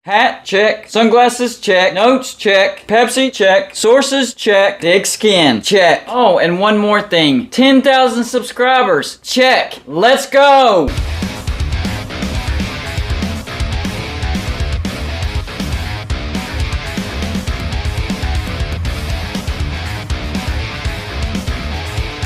Hat, check. Sunglasses, check. Notes, check. Pepsi, check. Sources, check. Thick skin, check. Oh, and one more thing. 10,000 subscribers, check. Let's go!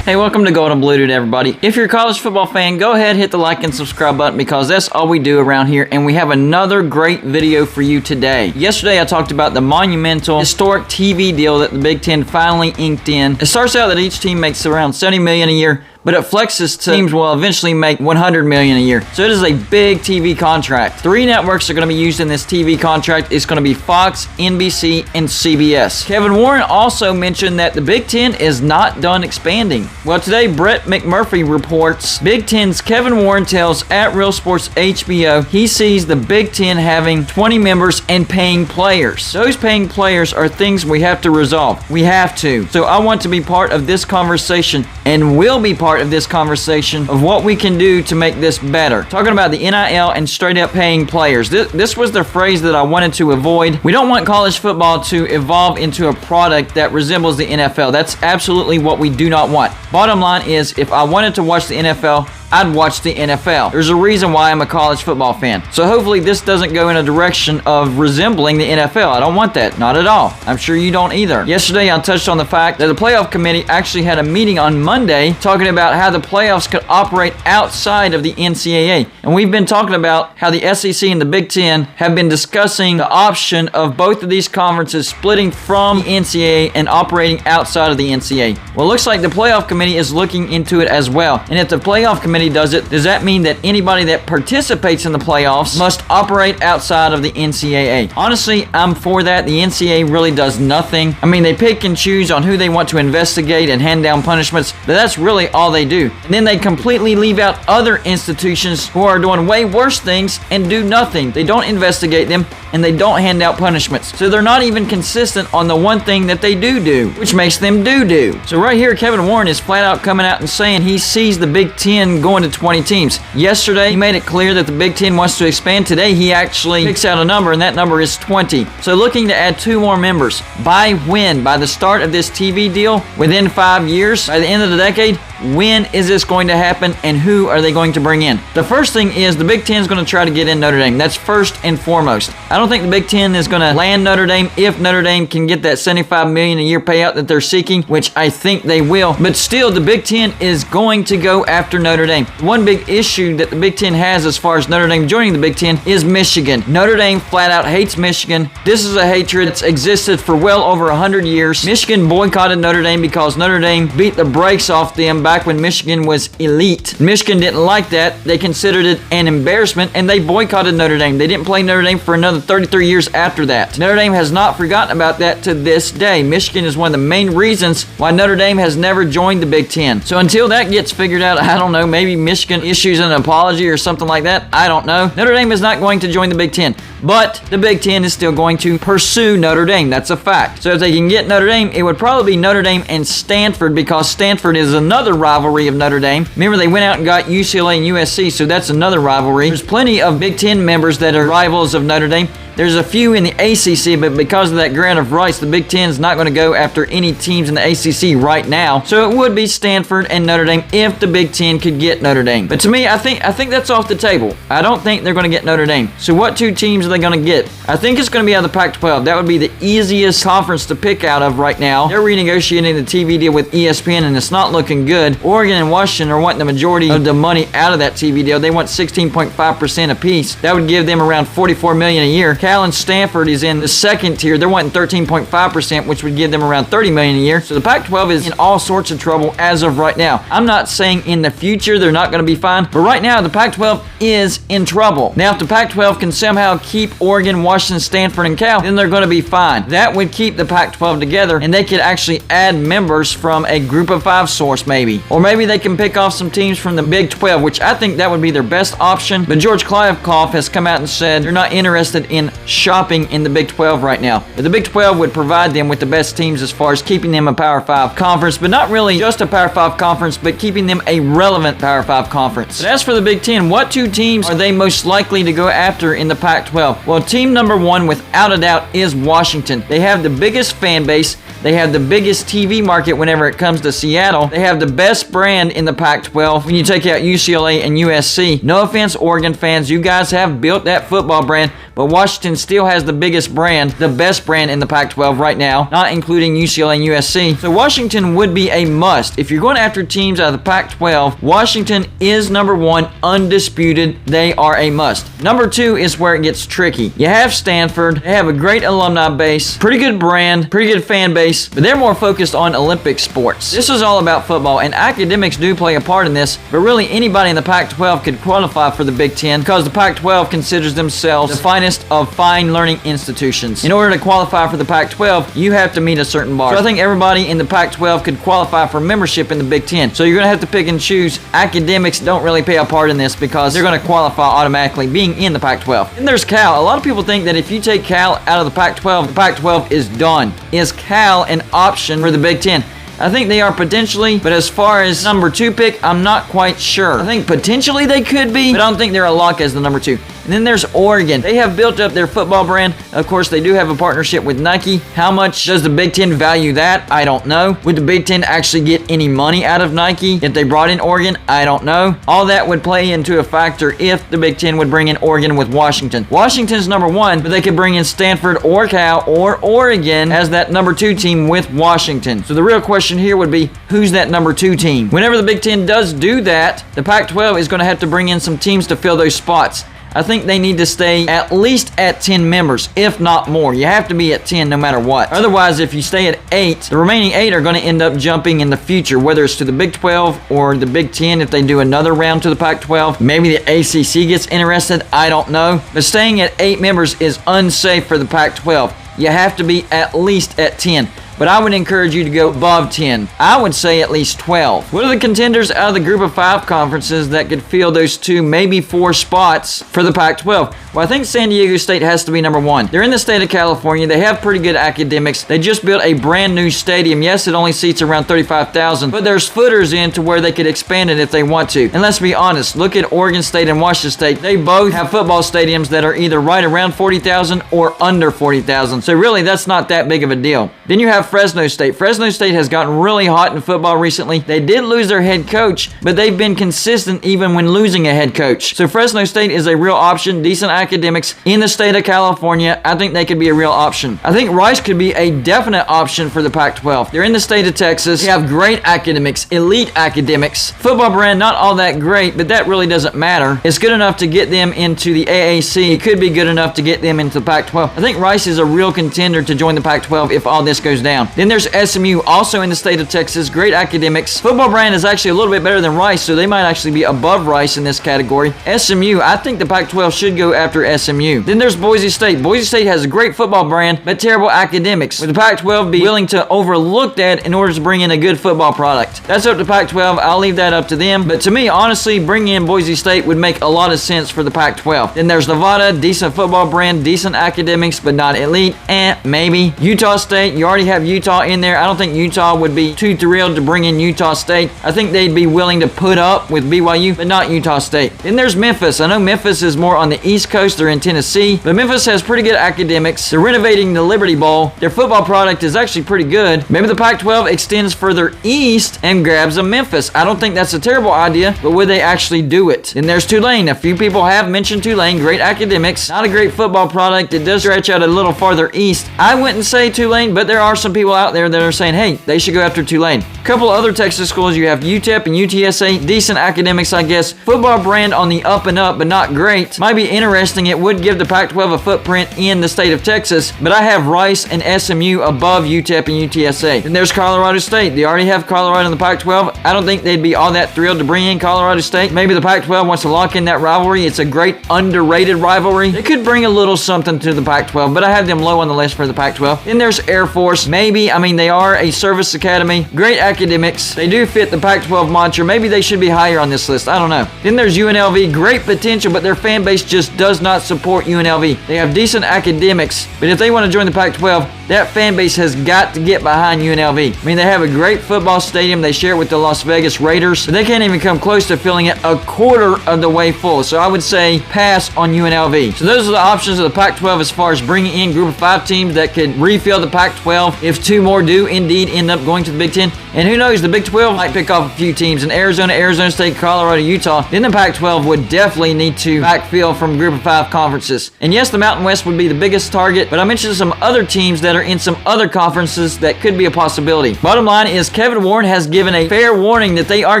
Hey, welcome to Gold and Blue Dude, everybody. If you're a college football fan, go ahead, hit the like and subscribe button because that's all we do around here, and we have another great video for you today. Yesterday, I talked about the monumental, historic TV deal that the Big Ten finally inked in. It starts out that each team makes around $70 million a year, but it flexes to teams will eventually make $100 million a year. So it is a big TV contract. 3 networks are going to be used in this TV contract. It's going to be Fox, NBC, and CBS. Kevin Warren also mentioned that the Big Ten is not done expanding. Well, today, Brett McMurphy reports Big Ten's Kevin Warren tells at Real Sports HBO he sees the Big Ten having 20 members and paying players. Those paying players are things we have to resolve. We have to. So I want to be part of this conversation and will be part of this conversation of what we can do to make this better. Talking about the NIL and straight up paying players. This was the phrase that I wanted to avoid. We don't want college football to evolve into a product that resembles the NFL. That's absolutely what we do not want. Bottom line is, if I wanted to watch the NFL, I'd watch the NFL. There's a reason why I'm a college football fan. So hopefully this doesn't go in a direction of resembling the NFL. I don't want that. Not at all. I'm sure you don't either. Yesterday, I touched on the fact that the playoff committee actually had a meeting on Monday talking about how the playoffs could operate outside of the NCAA. And we've been talking about how the SEC and the Big Ten have been discussing the option of both of these conferences splitting from the NCAA and operating outside of the NCAA. Well, it looks like the playoff committee is looking into it as well. And if the playoff committee does it, does that mean that anybody that participates in the playoffs must operate outside of the NCAA? Honestly, I'm for that. The NCAA really does nothing. I mean, they pick and choose on who they want to investigate and hand down punishments, but that's really all they do. And then they completely leave out other institutions who are doing way worse things and do nothing. They don't investigate them and they don't hand out punishments. So they're not even consistent on the one thing that they do, which makes them do. So right here, Kevin Warren is flat out coming out and saying he sees the Big Ten going to 20 teams. Yesterday, he made it clear that the Big Ten wants to expand. Today, he actually picks out a number, and that number is 20. So looking to add 2 more members. By when? By the start of this TV deal? Within 5 years? By the end of the decade? When is this going to happen, and who are they going to bring in? The first thing is the Big Ten is going to try to get in Notre Dame. That's first and foremost. I don't think the Big Ten is going to land Notre Dame if Notre Dame can get that $75 million a year payout that they're seeking, which I think they will. But still, the Big Ten is going to go after Notre Dame. One big issue that the Big Ten has as far as Notre Dame joining the Big Ten is Michigan. Notre Dame flat out hates Michigan. This is a hatred that's existed for well over 100 years. Michigan boycotted Notre Dame because Notre Dame beat the brakes off them back when Michigan was elite. Michigan didn't like that. They considered it an embarrassment, and they boycotted Notre Dame. They didn't play Notre Dame for another 33 years after that. Notre Dame has not forgotten about that to this day. Michigan is one of the main reasons why Notre Dame has never joined the Big Ten. So until that gets figured out, I don't know, maybe Michigan issues an apology or something like that. I don't know. Notre Dame is not going to join the Big Ten, but the Big Ten is still going to pursue Notre Dame. That's a fact. So if they can get Notre Dame, it would probably be Notre Dame and Stanford, because Stanford is another rivalry of Notre Dame. Remember, they went out and got UCLA and USC, so that's another rivalry. There's plenty of Big Ten members that are rivals of Notre Dame. There's a few in the ACC, but because of that grant of rights, the Big Ten is not going to go after any teams in the ACC right now. So it would be Stanford and Notre Dame if the Big Ten could get Notre Dame. But to me, I think that's off the table. I don't think they're going to get Notre Dame. So what 2 teams are they going to get? I think it's going to be out of the Pac-12. That would be the easiest conference to pick out of right now. They're renegotiating the TV deal with ESPN, and it's not looking good. Oregon and Washington are wanting the majority of the money out of that TV deal. They want 16.5% apiece. That would give them around $44 million a year. Cal and Stanford is in the second tier. They're wanting 13.5%, which would give them around $30 million a year. So the Pac-12 is in all sorts of trouble as of right now. I'm not saying in the future they're not going to be fine, but right now the Pac-12 is in trouble. Now, if the Pac-12 can somehow keep Oregon, Washington, Stanford, and Cal, then they're going to be fine. That would keep the Pac-12 together, and they could actually add members from a group of 5 source maybe. Or maybe they can pick off some teams from the Big 12, which I think that would be their best option. But George Kliavkoff has come out and said they're not interested in shopping in the Big 12 right now. But the Big 12 would provide them with the best teams as far as keeping them a Power 5 conference, but not really just a Power 5 conference, but keeping them a relevant Power 5 conference. But as for the Big 10, what 2 teams are they most likely to go after in the Pac-12? Well, team number number one, without a doubt, is Washington. They have the biggest fan base. They have the biggest TV market whenever it comes to Seattle. They have the best brand in the Pac-12 when you take out UCLA and USC. No offense, Oregon fans, you guys have built that football brand, but Washington still has the biggest brand, the best brand in the Pac-12 right now, not including UCLA and USC. So Washington would be a must. If you're going after teams out of the Pac-12, Washington is number one, undisputed. They are a must. Number two is where it gets tricky. You have Stanford. They have a great alumni base, pretty good brand, pretty good fan base, but they're more focused on Olympic sports. This is all about football, and academics do play a part in this, but really anybody in the Pac-12 could qualify for the Big Ten because the Pac-12 considers themselves the finest of fine learning institutions. In order to qualify for the Pac-12, you have to meet a certain bar. So I think everybody in the Pac-12 could qualify for membership in the Big Ten. So you're going to have to pick and choose. Academics don't really play a part in this because they're going to qualify automatically being in the Pac-12. And there's Cal. A lot of people think that if you take Cal out of the Pac-12 is done. Is Cal an option for the Big Ten? I think they are potentially, but as far as number two pick, I'm not quite sure. I think potentially they could be, but I don't think they're a lock as the number two. And then there's Oregon. They have built up their football brand. Of course, they do have a partnership with Nike. How much does the Big Ten value that? I don't know. Would the Big Ten actually get any money out of Nike if they brought in Oregon? I don't know. All that would play into a factor if the Big Ten would bring in Oregon with Washington. Washington's number one, but they could bring in Stanford or Cal or Oregon as that number two team with Washington. So the real question here would be, who's that number two team? Whenever the Big Ten does do that, the Pac-12 is going to have to bring in some teams to fill those spots. I think they need to stay at least at 10 members, if not more. You have to be at 10 no matter what. Otherwise, if you stay at 8, the remaining 8 are going to end up jumping in the future, whether it's to the Big 12 or the Big 10 if they do another round to the Pac-12. Maybe the ACC gets interested. I don't know. But staying at 8 members is unsafe for the Pac-12. You have to be at least at 10. But I would encourage you to go above 10. I would say at least 12. What are the contenders out of the group of 5 conferences that could fill those 2, maybe 4 spots for the Pac-12? Well, I think San Diego State has to be number 1. They're in the state of California. They have pretty good academics. They just built a brand new stadium. Yes, it only seats around 35,000, but there's footers in to where they could expand it if they want to. And let's be honest, look at Oregon State and Washington State. They both have football stadiums that are either right around 40,000 or under 40,000. So really, that's not that big of a deal. Then you have Fresno State. Fresno State has gotten really hot in football recently. They did lose their head coach, but they've been consistent even when losing a head coach. So Fresno State is a real option. Decent academics in the state of California. I think they could be a real option. I think Rice could be a definite option for the Pac-12. They're in the state of Texas. They have great academics, elite academics. Football brand, not all that great, but that really doesn't matter. It's good enough to get them into the AAC. It could be good enough to get them into the Pac-12. I think Rice is a real contender to join the Pac-12 if all this goes down. Then there's SMU, also in the state of Texas. Great academics. Football brand is actually a little bit better than Rice, so they might actually be above Rice in this category. SMU, I think the Pac-12 should go after SMU. Then there's Boise State. Boise State has a great football brand, but terrible academics. Would the Pac-12 be willing to overlook that in order to bring in a good football product? That's up to Pac-12. I'll leave that up to them. But to me, honestly, bringing in Boise State would make a lot of sense for the Pac-12. Then there's Nevada, decent football brand, decent academics, but not elite. Maybe. Utah State, you already have Utah in there. I don't think Utah would be too thrilled to bring in Utah State. I think they'd be willing to put up with BYU, but not Utah State. Then there's Memphis. I know Memphis is more on the East Coast. They're in Tennessee, but Memphis has pretty good academics. They're renovating the Liberty Bowl. Their football product is actually pretty good. Maybe the Pac-12 extends further east and grabs a Memphis. I don't think that's a terrible idea, but would they actually do it? Then there's Tulane. A few people have mentioned Tulane. Great academics. Not a great football product. It does stretch out a little farther east. I wouldn't say Tulane, but there are some people out there that are saying, hey, they should go after Tulane. A couple other Texas schools, you have UTEP and UTSA. Decent academics, I guess. Football brand on the up and up, but not great. Might be interesting. It would give the Pac-12 a footprint in the state of Texas, but I have Rice and SMU above UTEP and UTSA. And there's Colorado State. They already have Colorado in the Pac-12. I don't think they'd be all that thrilled to bring in Colorado State. Maybe the Pac-12 wants to lock in that rivalry. It's a great underrated rivalry. They could bring a little something to the Pac-12, but I have them low on the list for the Pac-12. Then there's Air Force. Maybe, they are a service academy. Great academics. They do fit the Pac-12 mantra. Maybe they should be higher on this list. I don't know. Then there's UNLV. Great potential, but their fan base just does not support UNLV. They have decent academics, but if they want to join the Pac-12, that fan base has got to get behind UNLV. I mean, they have a great football stadium. They share it with the Las Vegas Raiders, but they can't even come close to filling it a quarter of the way full. So I would say pass on UNLV. So those are the options of the Pac-12 as far as bringing in group of 5 teams that could refill the Pac-12 if 2 more do indeed end up going to the Big Ten. And who knows, the Big 12 might pick off a few teams in Arizona, Arizona State, Colorado, Utah. Then the Pac-12 would definitely need to backfill from group of 5 conferences. And yes, the Mountain West would be the biggest target, but I mentioned some other teams that are in some other conferences that could be a possibility. Bottom line is Kevin Warren has given a fair warning that they are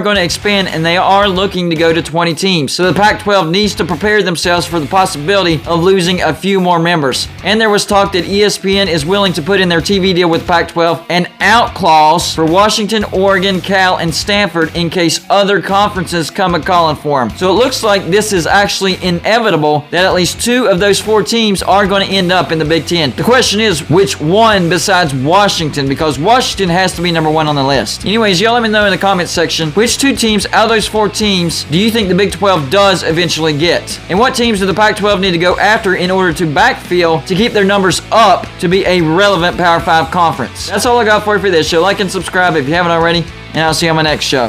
going to expand and they are looking to go to 20 teams. So the Pac-12 needs to prepare themselves for the possibility of losing a few more members. And there was talk that ESPN is willing to put in their TV deal with Pac-12 an out clause for Washington, Oregon, Cal, and Stanford in case other conferences come a-calling for them. So it looks like this is actually inevitable that at least 2 of those 4 teams are going to end up in the Big Ten. The question is, which one besides Washington? Because Washington has to be number 1 on the list. Anyways, y'all let me know in the comments section, which 2 teams out of those 4 teams do you think the Big 12 does eventually get? And what teams do the Pac-12 need to go after in order to backfill to keep their numbers up to be a relevant Power 5 conference? That's all I got for you for this show. Like and subscribe if you haven't already, and I'll see you on my next show.